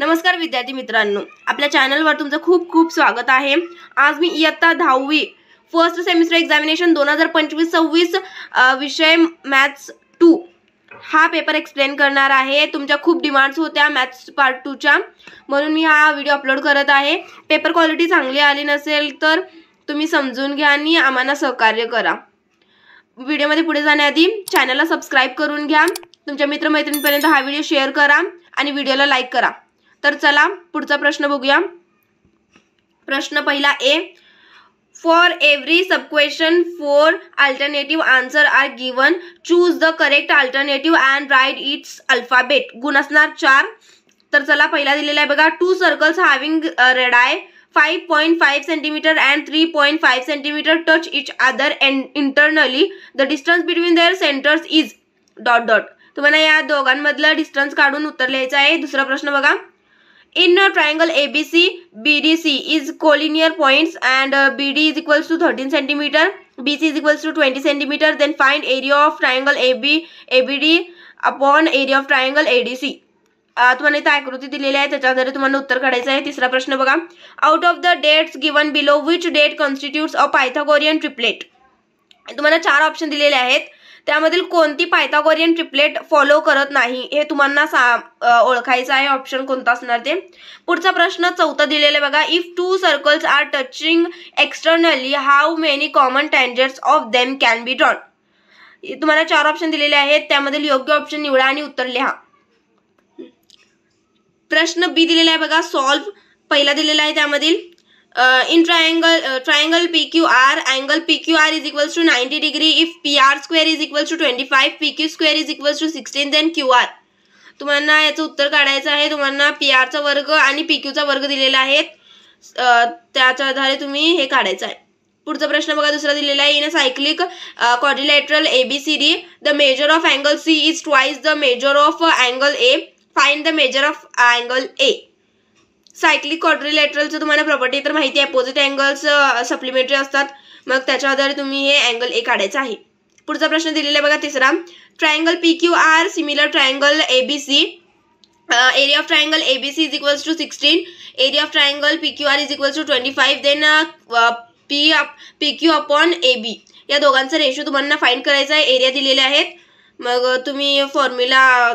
नमस्कार विद्यार्थी मित्रांनो, आपल्या चॅनलवर तुमचं खूप खूप स्वागत आहे। आज मी इयत्ता 10वी फर्स्ट सेमिस्टर एक्झामिनेशन 2025-26 विषय मॅथ्स 2 हा पेपर एक्सप्लेन करणार आहे। तुमच्या खूप डिमांड्स होत्या मॅथ्स पार्ट 2 च्या, म्हणून मी हा व्हिडिओ अपलोड करत आहे। पेपर क्वालिटी चांगली आली नसेल तर तुम्ही समजून घ्या आणि आम्हाला सहकार्य करा। व्हिडिओमध्ये पुढे जाण्याआधी चॅनलला सबस्क्राइब करून घ्या, तुमच्या मित्रमैत्रिणींपर्यंत हा व्हिडिओ शेअर करा आणि व्हिडिओला लाईक करा। तर चला पुढचा प्रश्न बघूया। प्रश्न पहिला A, for every sub question 4 alternative answer are given, choose the correct alternative and write its alphabet. गुण असणार 4। तर चला पहिला दिलेला आहे बघा, 2 circles having रेडाय 5.5 cm and 3.5 cm touch each other and internally the distance between their centers is ... तुम्हाला या दोघांमधला डिस्टन्स काढून उत्तर लिहायचं आहे। दुसरा प्रश्न बघा, in a triangle ABC, BDC is collinear points and BD is equals to 13 cm, BC is equals to 20 cm, then find area of triangle ABD upon area of triangle ADC। तुम्हाला इथे आकृती दिलेली आहे, त्याच्या आधारे तुम्हाला उत्तर काढायचं आहे। तिसरा प्रश्न बघा, out of the dates given below which date constitutes a Pythagorean triplet. तुम्हाला 4 ऑप्शन दिलेले आहेत, त्यामधील कोणती पायथागोरियन ट्रिपलेट फॉलो करत नाही हे तुम्हाला ओळखायचं आहे। ऑप्शन कोणता असणार ते। पुढचा प्रश्न चौथा दिलेला आहे बघा, if 2 circles are touching externally how many common tangents of them can be drawn. तुम्हाला 4 ऑप्शन दिलेले आहेत, त्यामधील योग्य ऑप्शन निवडा आणि उत्तर लिहा। प्रश्न बी दिलेला आहे बघा, सॉल्व पहिला दिलेला आहे त्यामधील in triangle PQR, angle PQR is equals to 90 degree if PR square is equals to 25, PQ square is equals to 16, then QR। तुम्हाला याचं उत्तर काढायचं आहे। तुम्हाला PR चा वर्ग आणि PQ चा वर्ग दिलेला आहे, त्याच्या आधारे तुम्ही हे काढायचं आहे। पुढचा प्रश्न बघा, दुसरा दिलेला आहे, in a cyclic quadrilateral ABCD the measure of angle C is twice the measure of angle A, find the measure of angle A। Cyclic क्वाड्रिलॅटरलचं तुम्हाला प्रॉपर्टी तर माहिती आहे, अपोजिट अँगल्स सप्लिमेंटरी असतात, मग त्याच्या आधारे तुम्ही हे अँगल ए काढायचं आहे। पुढचा प्रश्न दिलेला आहे बघा तिसरा, triangle PQR similar triangle ABC, area of triangle ABC is equals to 16, area of triangle PQR is equals to 25, then PQ upon AB या दोघांचा रेशो तुम्हाला फाइंड करायचा आहे। एरिया दिलेले आहेत, मग तुम्ही फॉर्म्युला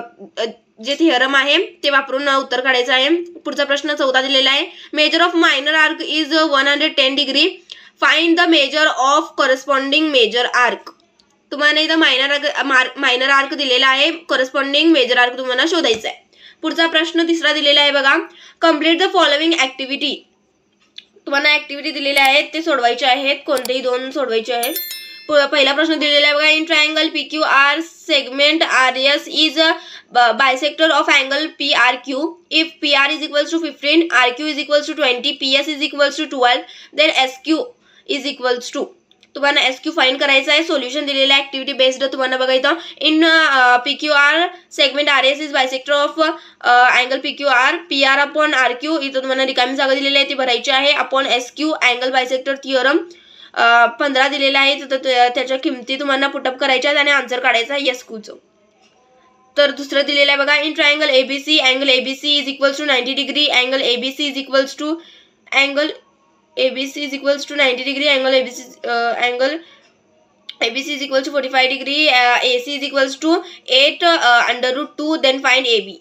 जे थिअरम आहे ते वापरून उत्तर काढायचं आहे। पुढचा प्रश्न चौथा दिलेला आहे, measure of minor arc is 110 degree, find the measure of corresponding major arc. तुम्हाला इथं मायनर आर्क दिलेला आहे, करस्पॉन्डिंग मेजर आर्क तुम्हाला शोधायचा आहे। पुढचा प्रश्न तिसरा दिलेला आहे बघा, कम्प्लीट द फॉलोइंग ऍक्टिव्हिटी। तुम्हाला ऍक्टिव्हिटी दिलेल्या आहेत ते सोडवायचे आहेत, कोणतेही 2 सोडवायचे आहेत। पहिला प्रश्न दिलेला आहे बघा, in triangle PQR segment RS is bisector of angle PRQ if PR is equals to 15, RQ is equals to 20, PS is equals to 12, then SQ is equals to. तुम्हाला SQ फाइंड करायचा आहे। सोल्युशन दिलेलं आहे activity based, तुम्हाला बघा इथं, in PQR segment RS is bisector of angle PQR, PR upon RQ इथं तुम्हाला रिकामी जागा दिलेली आहे ती भरायची आहे, upon SQ angle bisector theorem 15 दिलेला आहे, तर त्याच्या किमती तुम्हाला पुटअप करायच्या आहेत आणि आन्सर काढायचा आहे SQचं। तर दुसरं दिलेलं आहे बघा, in triangle ABC angle ABC is equals to 90 degree, angle ABC is equals to 90 degree, angle ABC is equals to 45 degree, AC is equals to 8√2, then find AB।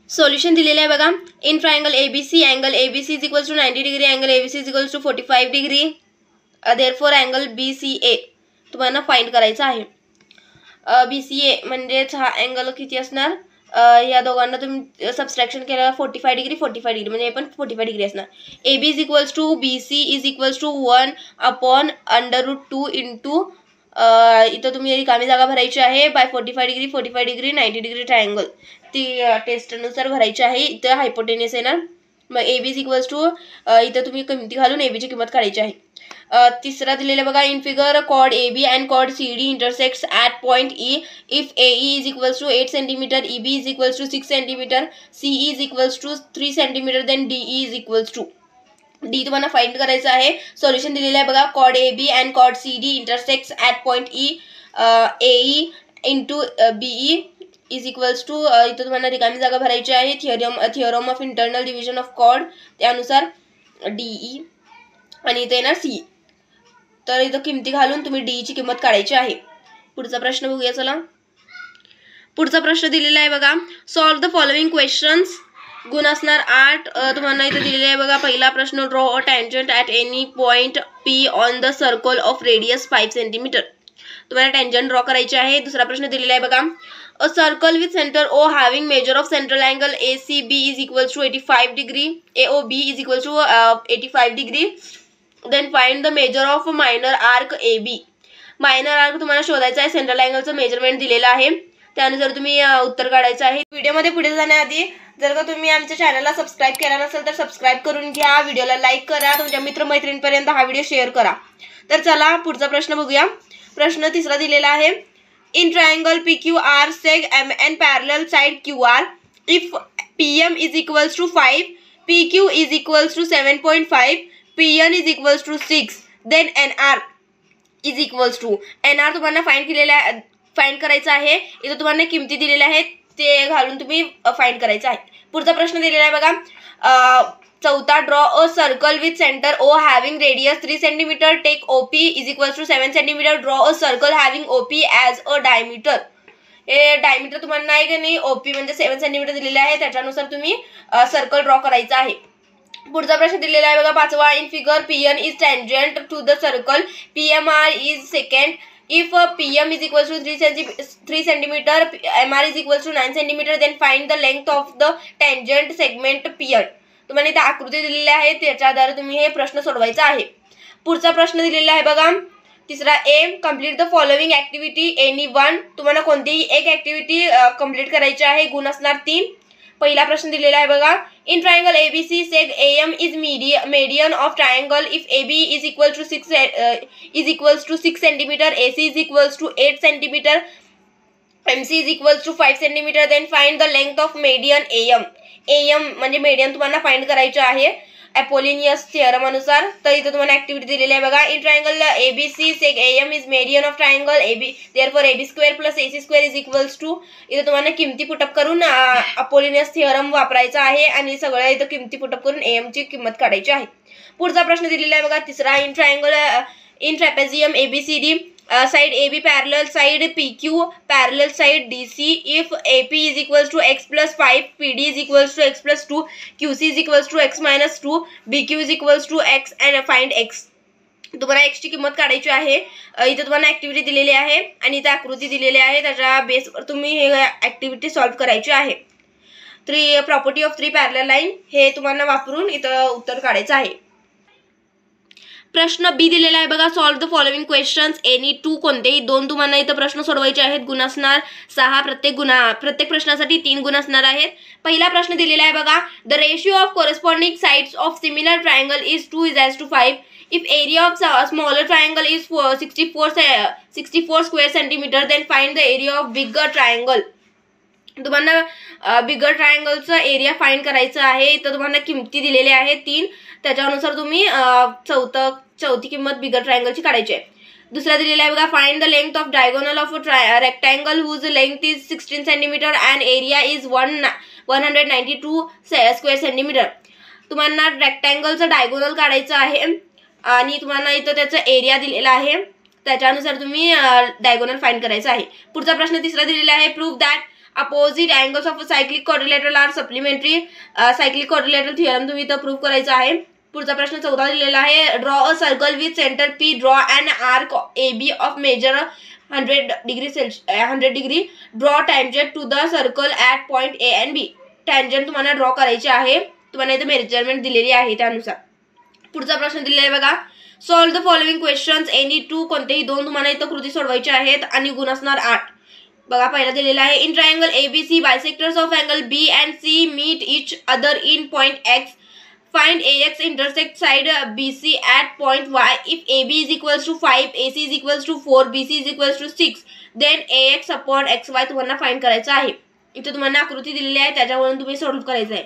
Solution दिलेलं आहे बघा, in triangle ABC angle ABC is equals to 90 degree, angle ABC is equals to 45 degree, therefore angle BCA तुम्हाला find करायचा आहे। BCA म्हणजेच हा angle किती असणार, या दोघांना तुम्ही सबस्ट्रॅक्शन केल्यावर 45 डिग्री म्हणजे पण 45 डिग्री असणार। AB is equals to BC is equals to 1 upon √2 into इथं तुम्ही रिकामी जागा भरायची आहे, बाय 45 डिग्री 90 डिग्री ट्रायंगल ती टेस्टनुसार भरायची आहे। इथं हायपोटेनियस आहे ना, मग AB इज इक्वल्स टू इथं तुम्ही किमती घालून AB ची किंमत काढायची आहे। तिसरा दिलेला बघा, in figure chord AB and chord CD intersects at point E if AE is equals to 8 cm, EB is equals to 6 cm, CE is equals to 3 cm, then DE is equals to D तुम्हाला find करायचं आहे। Solution दिलेलं आहे बघा, chord AB and chord CD intersects at point E, AE into BE is equals to इथं तुम्हाला रिकामी जागा भरायची आहे. Theorem of internal division of chord त्यानुसार DE आणि इथे येणार C. तर इथं किमती घालून तुम्ही DE ची किंमत काढायची आहे. पुढचा प्रश्न बघूया. चला पुढचा प्रश्न दिलेला आहे बघा. Solve the following questions. गुण असणार 8. तुम्हाला इथे दिलेले आहे बघा. पहिला प्रश्न draw a tangent at any point P on the circle of radius 5 centimetre. तुम्हाला टँजंट ड्रॉ करायचे आहे. दुसरा प्रश्न दिलेला आहे बघा. A circle with centre O having measure of central angle ACB is equals to 85 degree. AOB is equals to 85 degree. Then find the measure of minor arc AB. Minor arc तुम्हाला शोधायचा आहे. सेंट्रल अँगलचं मेजरमेंट दिलेलं आहे. त्यानुसार तुम्ही उत्तर काढायचं आहे. व्हिडिओमध्ये पुढे जाण्याआधी जर का तुम्ही आमच्या चॅनलला सबस्क्राईब केला नसेल तर सबस्क्राईब करून घ्या. व्हिडिओला लाईक करा. तुमच्या मित्रमैत्रिणींपर्यंत हा व्हिडिओ शेअर करा. तर चला पुढचा प्रश्न बघूया. प्रश्न तिसरा दिलेला आहे. In triangle PQR seg MN parallel side QR if PM is equals to 5, PQ is equals to 7.5, PN is equals to 6, then NR is equals to. NR तुम्हाला फाइंड करायचं आहे. इथं तुम्हाला किमती दिलेल्या आहेत ते घालून तुम्ही फाइंड करायचं आहे. पुढचा प्रश्न दिलेला आहे बघा. चौथा draw a circle with centre O having radius 3 centimetre. Take OP is equals to 7 centimetre. Draw a circle having OP as a diameter. हे डायमीटर तुम्हाला नाही की नाही OP म्हणजे 7 सेंटीमीटर दिलेले आहे. त्याच्यानुसार तुम्ही सर्कल ड्रॉ करायचा आहे. पुढचा प्रश्न दिलेला आहे बघा. पाचवा. In figure PN is tangent to the circle. PMR is secant. If PM is equals to 3 centimeter, MR is equals to 9 centimeter, then find the length of the tangent segment PN. तुम्हाला इथे आकृती दिलेली आहे. त्याच्या आधारे तुम्ही हे प्रश्न सोडवायचा आहे. पुढचा प्रश्न दिलेला आहे बघा. तिसरा. A. Complete the following activity any one. तुम्हाला कोणतीही एक ऍक्टिव्हिटी कंप्लीट करायची आहे. गुण असणार 3. पहिला प्रश्न दिलेला आहे बघा. In triangle ABC seg AM is median of triangle if AB is equals to 6 centimeter, AC is equals to 8 centimeter, MC is equals to 5 centimeter, then find the length of median AM. AM म्हणजे median तुम्हाला find करायचे आहे Apollonius theorem अनुसार. तर इथे तुम्हाला activity दिलेली आहे बघा. In triangle ABC seg AM is median of triangle AB, therefore AB square plus AC square is equals to. इथे तुम्हाला किमती पुटअप करून अपोलिनियस थिअरम वापरायचा आहे आणि सगळ्या इथं किमती पुटअप करून AM ची किंमत काढायची आहे. पुढचा प्रश्न दिलेला आहे बघा. तिसरा. In triangle in trapezium ABCD side AB parallel side PQ parallel side DC if AP is equals to x plus 5, PD is equals to x plus 2, QC is equals to x minus 2, BQ is equals to x and find x. तुम्हाला x ची किंमत काढायची आहे. इथे तुम्हाला activity दिलेली आहे आणि इथे आकृती दिलेली आहे. त्याच्या बेसवर तुम्ही हे ऍक्टिव्हिटी सॉल्व्ह करायची आहे. प्रॉपर्टी ऑफ 3 पॅरलल लाईन हे तुम्हाला वापरून इथं उत्तर काढायचं आहे. प्रश्न B दिलेला आहे बघा. Solve the following questions any 2. कोणतेही 2 तुम्हाला इथं प्रश्न सोडवायचे आहेत. गुण असणार 6. प्रत्येक प्रश्नासाठी 3 गुण असणार आहेत. पहिला प्रश्न दिलेला आहे बघा. The ratio of corresponding sides of similar triangle is 2:5. If area of smaller triangle is 64 square centimetre, then find the area of bigger triangle. तुम्हाला बिगर ट्रायंगलचं एरिया फाइंड करायचं आहे. इथं तुम्हाला किमती दिलेल्या आहेत 3. त्याच्यानुसार तुम्ही चौथी किंमत बिगर ट्रायंगलची काढायची आहे. दुसरा दिलेला आहे बघा. Find the length of diagonal of rectangle whose length is 16 centimetre and area is 192 square centimetre. तुम्हाला रेक्टँगलचं डायगोनल काढायचं आहे आणि तुम्हाला इथं त्याचा एरिया दिलेला आहे. त्याच्यानुसार तुम्ही डायगोनल फाइंड करायचं आहे. पुढचा प्रश्न तिसरा दिलेला आहे. Prove that opposite angles of cyclic quadrilateral are supplementary. Cyclic quadrilateral theorem तुम्ही इथं प्रूव्ह करायचा आहे. पुढचा प्रश्न 14 दिलेला आहे. Draw a circle with centre P. Draw an arc AB of measure 100 degree. Draw tangent to the circle at point A and B. Tangent तुम्हाला draw करायचे आहे. तुम्हाला इथं मेजरमेंट दिलेली आहे त्यानुसार. पुढचा प्रश्न दिलेला आहे बघा. Solve the following questions any 2. कोणतेही 2 तुम्हाला इथं कृती सोडवायचे आहेत आणि गुण असणार 8. बघा पहिला दिलेला आहे. In triangle ABC bisectors of angle B and C meet each other in point X. Find AX intersect side BC at point Y. If AB is equals to 5, AC is equals to 4, BC is equals to 6, then AX upon XY तुम्हाला find करायचं आहे. इथे तुम्हाला आकृती दिलेली आहे त्याच्यावरून तुम्ही सॉल्व्ह करायचं आहे.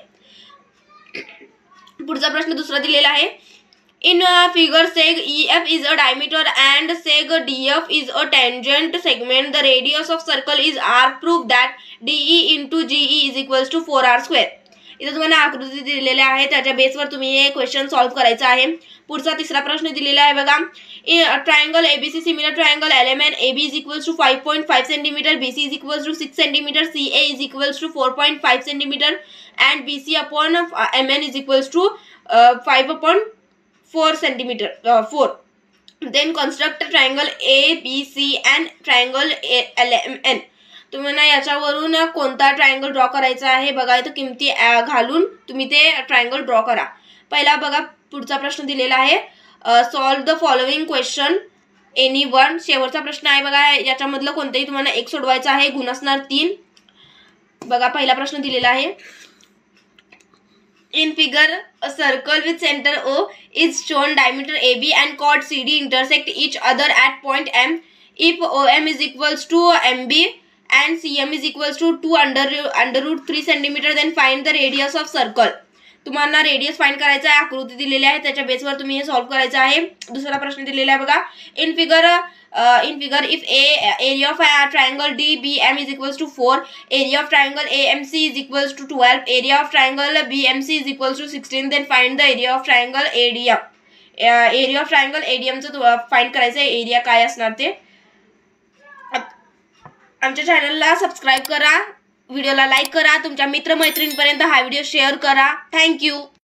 पुढचा प्रश्न दुसरा दिलेला आहे. In figure seg EF is a diameter and seg DF is a tangent segment. The radius of circle is R. Prove that DE into GE is equals to 4R square. इथे तुम्हाला आकृती दिलेल्या आहे, त्याच्या बेसवर तुम्ही हे क्वेश्चन सॉल्व्ह करायचं आहे. पुढचा तिसरा प्रश्न दिलेला आहे बघा. Triangle ABC similar triangle LMN AB is equals to 5.5 cm, BC is equals to 6 cm, CA is equals to 4.5 cm and BC upon MN is equals to 5 upon 4 centimeter 4. Then construct a triangle ABC and triangle LMN. तुम्हाला याच्यावरून कोणता triangle draw करायचा आहे बघा. इथे किमती घालून तुम्ही ते ट्रायंगल ड्रॉ करा. पहिला बघा पुढचा प्रश्न दिलेला आहे. Solve the following question any one. शेवटचा प्रश्न आहे बघा. याच्यामधलं कोणतंही तुम्हाला एक सोडवायचं आहे. गुण असणार 3. बघा पहिला प्रश्न दिलेला आहे. In figure, a circle with center O is shown. Diameter AB and chord CD intersect each other at point M. If OM is equals to MB and CM is equals to 2 under root 3 cm, then find the radius of circle. तुम्हाला radius find करायचा आहे. आकृती दिलेली आहे, त्याच्या बेसवर तुम्ही हे सॉल्व्ह करायचं आहे. दुसरा प्रश्न दिलेला आहे बघा. In figure if area of triangle DBM is equals to 4, area of triangle AMC is equals to 12, area of triangle BMC is equals to 16, then find the area of triangle ADM. area of triangle ADM चं find करायचं आहे. Area काय असणार ते. आमच्या चॅनलला subscribe करा, व्हिडिओला लाईक करा, तुमच्या मित्रमैत्रिणींपर्यंत हा व्हिडिओ शेअर करा. थँक्यू.